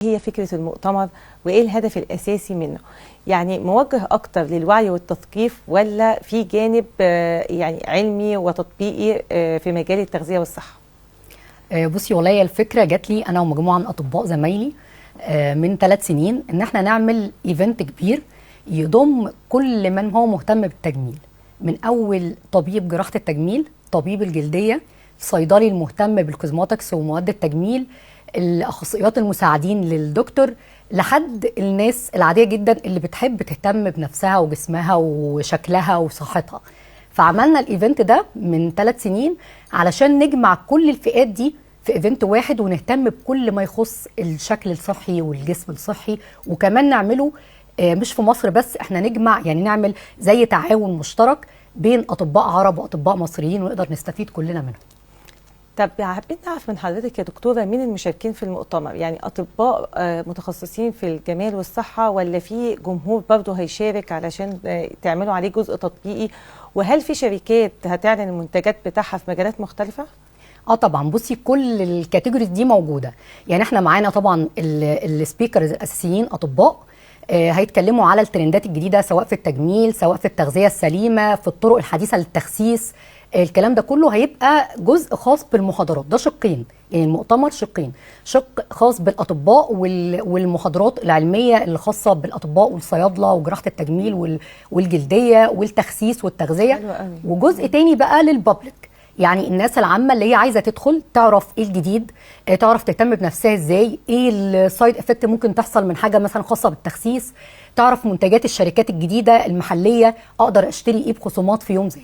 هي فكرة المؤتمر وإيه الهدف الأساسي منه؟ يعني موجه أكتر للوعي والتثقيف ولا في جانب يعني علمي وتطبيقي في مجال التغذية والصحة؟ بصي، والله هي الفكرة جات لي أنا ومجموعة من أطباء زمايلي من 3 سنين إن احنا نعمل إيفنت كبير يضم كل من هو مهتم بالتجميل، من أول طبيب جراحة التجميل، طبيب الجلدية، صيدلي المهتم بالكوزماتكس ومواد التجميل، الأخصائيات المساعدين للدكتور، لحد الناس العادية جدا اللي بتحب تهتم بنفسها وجسمها وشكلها وصحتها. فعملنا الايفنت ده من 3 سنين علشان نجمع كل الفئات دي في ايفنت واحد ونهتم بكل ما يخص الشكل الصحي والجسم الصحي، وكمان نعمله مش في مصر بس، احنا نجمع يعني نعمل زي تعاون مشترك بين اطباء عرب واطباء مصريين ونقدر نستفيد كلنا منهم. طب حابين نعرف من حضرتك يا دكتورة مين المشاركين في المؤتمر؟ يعني أطباء متخصصين في الجمال والصحة ولا في جمهور برضه هيشارك علشان تعملوا عليه جزء تطبيقي؟ وهل في شركات هتعلن المنتجات بتاعها في مجالات مختلفة؟ طبعا، بصي كل الكاتيجوريز دي موجودة. يعني احنا معانا طبعا السبيكرز الأساسيين أطباء هيتكلموا على الترندات الجديدة، سواء في التجميل، سواء في التغذية السليمة، في الطرق الحديثة للتخسيس. الكلام ده كله هيبقى جزء خاص بالمحاضرات. ده شقين، يعني المؤتمر شقين، شق خاص بالأطباء والمحاضرات العلمية اللي خاصة بالأطباء والصيادلة وجراحة التجميل والجلدية والتخسيس والتغذية، وجزء تاني بقى للبابليك، يعني الناس العامة اللي هي عايزة تدخل تعرف ايه الجديد، تعرف تهتم بنفسها ازاي، ايه السايد افكت ممكن تحصل من حاجة مثلا خاصة بالتخسيس، تعرف منتجات الشركات الجديدة المحلية، اقدر اشتري ايه بخصومات في يوم زي